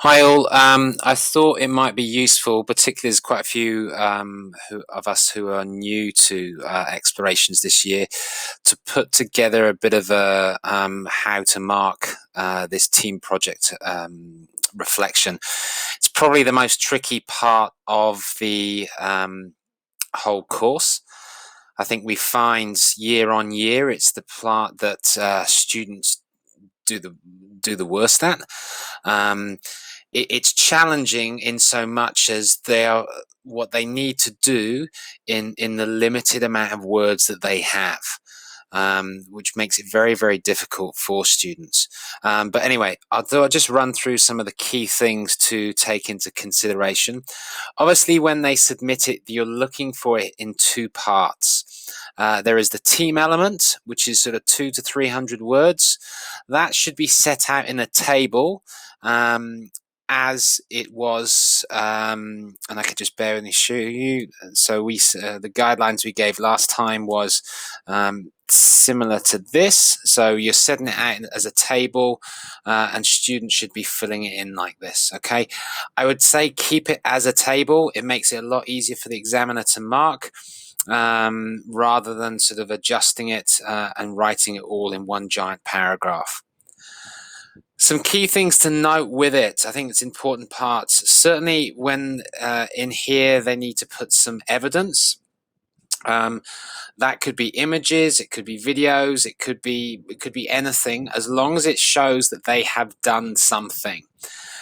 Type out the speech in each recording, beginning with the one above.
Hi all. I thought it might be useful, particularly there's quite a few of us who are new to explorations this year, to put together a bit of a how to mark this team project reflection. It's probably the most tricky part of the whole course. I think we find year on year it's the part that students do the worst at. Um, it's challenging in so much as they are what they need to do in the limited amount of words that they have. Which makes it very, very difficult for students. But anyway, I'll just run through some of the key things to take into consideration. Obviously, when they submit it, you're looking for it in two parts. There is the team element, which is sort of 200 to 300 words. That should be set out in a table. As it was, and I could just bear with me show you. So the guidelines we gave last time was similar to this. So you're setting it out as a table, and students should be filling it in like this. Okay, I would say keep it as a table. It makes it a lot easier for the examiner to mark. Rather than sort of adjusting it and writing it all in one giant paragraph. Some key things to note with it. I think it's important parts. Certainly when in here they need to put some evidence. That could be images, it could be videos, it could be anything, as long as it shows that they have done something.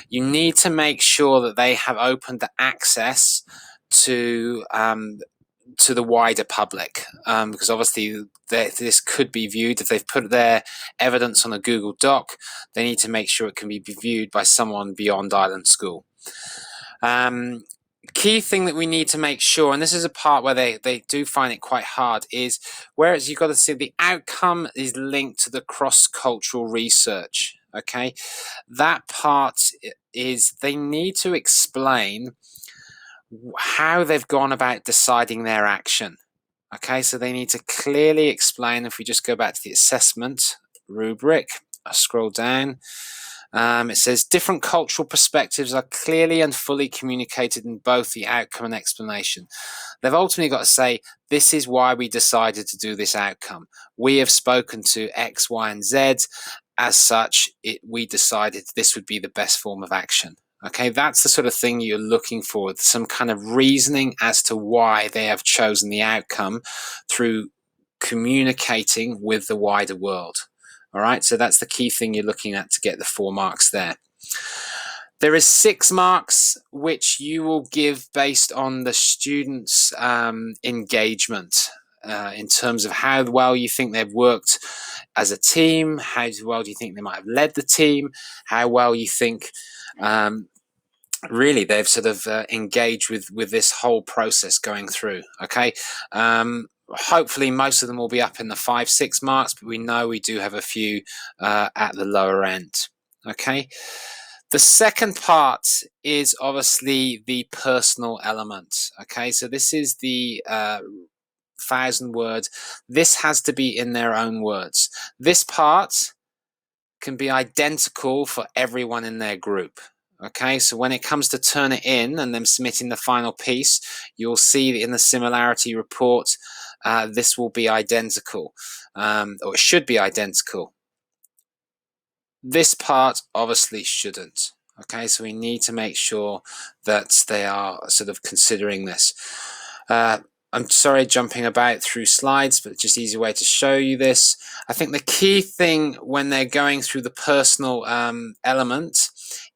You need to make sure that they have opened the access to the wider public, because obviously this could be viewed. If they've put their evidence on a Google Doc, they need to make sure it can be viewed by someone beyond Island School. Key thing that we need to make sure, and this is a part where they do find it quite hard, is whereas you've got to see the outcome is linked to the cross-cultural research. Okay, that part is they need to explain how they've gone about deciding their action. Okay, so they need to clearly explain. If we just go back to the assessment rubric, I scroll down. It says different cultural perspectives are clearly and fully communicated in both the outcome and explanation. They've ultimately got to say, this is why we decided to do this outcome. We have spoken to X, Y, and Z. As such, we decided this would be the best form of action. Okay, that's the sort of thing you're looking for, some kind of reasoning as to why they have chosen the outcome through communicating with the wider world. All right, so that's the key thing you're looking at to get the 4 marks there. There is 6 marks which you will give based on the students' engagement in terms of how well you think they've worked as a team, how well do you think they might have led the team, how well you think really they've sort of engaged with this whole process going through. Okay, hopefully most of them will be up in the 5-6 marks, but we know we do have a few at the lower end. Okay, the second part is obviously the personal element. Okay, so this is the 1,000 words. This has to be in their own words. This part can be identical for everyone in their group. Okay, so when it comes to turn it in and them submitting the final piece, you'll see that in the similarity report, this will be identical, or it should be identical. This part obviously shouldn't. Okay, so we need to make sure that they are sort of considering this. I'm sorry jumping about through slides, but just an easy way to show you this. I think the key thing when they're going through the personal element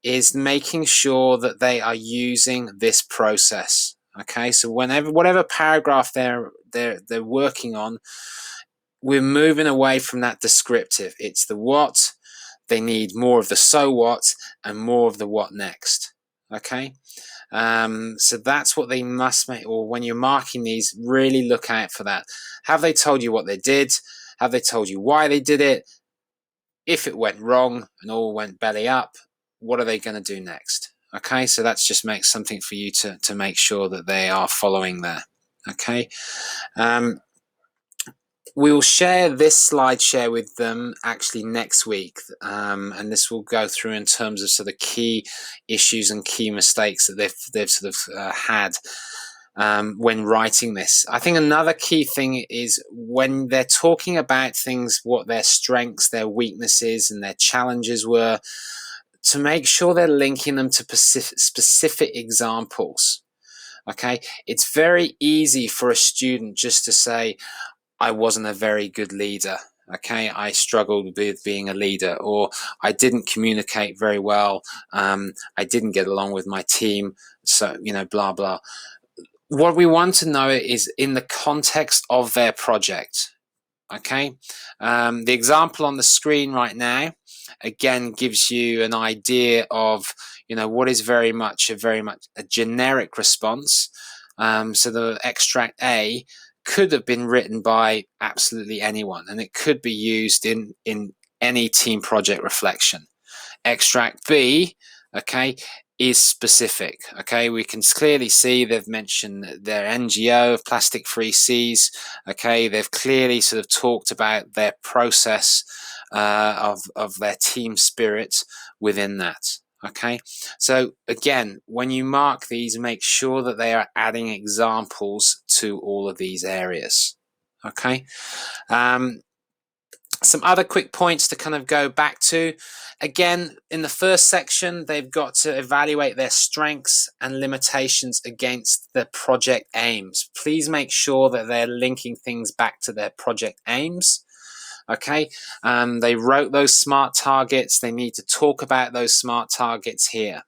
is making sure that they are using this process. Okay, so whatever paragraph they're working on, we're moving away from that descriptive. It's the what. They need more of the so what and more of the what next. Okay. So that's what they must make, or when you're marking these, really look out for that. Have they told you what they did? Have they told you why they did it? If it went wrong and all went belly up, what are they going to do next? Okay, so that's just makes something for you to make sure that they are following there. Okay. We will share this slide share with them actually next week, and this will go through in terms of sort of key issues and key mistakes that they've sort of had when writing this. I think another key thing is when they're talking about things, what their strengths, their weaknesses, and their challenges were, to make sure they're linking them to specific examples. Okay, it's very easy for a student just to say, I wasn't a very good leader. Okay, I struggled with being a leader, or I didn't communicate very well. I didn't get along with my team. So, blah, blah. What we want to know is in the context of their project. Okay, the example on the screen right now again gives you an idea of what is very much a generic response. So the extract A could have been written by absolutely anyone, and it could be used in any team project reflection. Extract B, okay, is specific. Okay, we can clearly see they've mentioned their NGO of Plastic Free Seas. Okay, they've clearly sort of talked about their process of their team spirit within that. Okay, so again, when you mark these, make sure that they are adding examples to all of these areas. Okay. Some other quick points to kind of go back to. Again, in the first section, they've got to evaluate their strengths and limitations against their project aims. Please make sure that they're linking things back to their project aims. Okay, they wrote those SMART targets. They need to talk about those SMART targets here.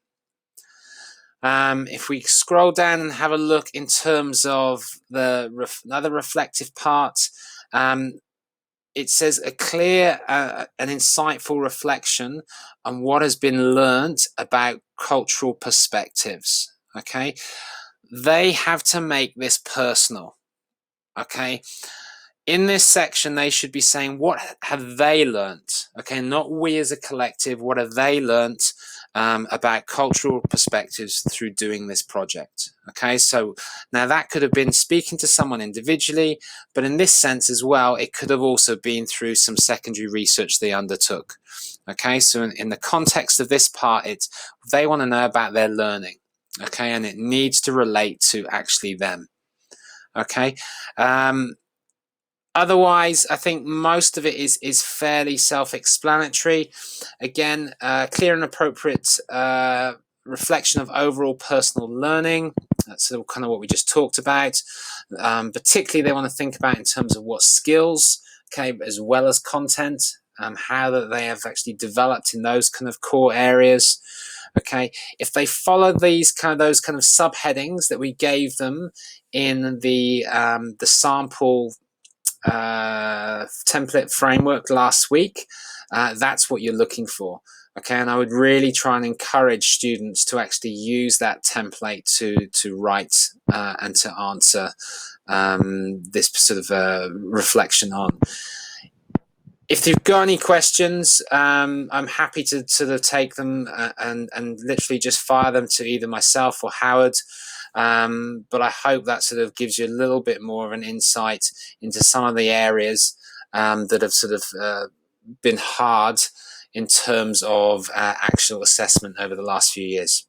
If we scroll down and have a look in terms of another reflective part, it says a clear and insightful reflection on what has been learned about cultural perspectives. Okay, they have to make this personal. Okay, in this section, they should be saying, what have they learnt? Okay, not we as a collective, what have they learnt about cultural perspectives through doing this project? Okay, so now that could have been speaking to someone individually, but in this sense as well, it could have also been through some secondary research they undertook. Okay, so in the context of this part, they want to know about their learning. Okay, and it needs to relate to actually them. Okay. Otherwise, I think most of it is fairly self-explanatory. Again, clear and appropriate reflection of overall personal learning. That's sort of kind of what we just talked about. Particularly, they want to think about in terms of what skills, okay, as well as content, how that they have actually developed in those kind of core areas. Okay, if they follow those kind of subheadings that we gave them in the sample template framework last week, that's what you're looking for. Okay, and I would really try and encourage students to actually use that template to write and to answer this sort of reflection on. If you've got any questions, I'm happy to sort of take them and literally just fire them to either myself or Howard. But I hope that sort of gives you a little bit more of an insight into some of the areas that have sort of been hard in terms of actual assessment over the last few years.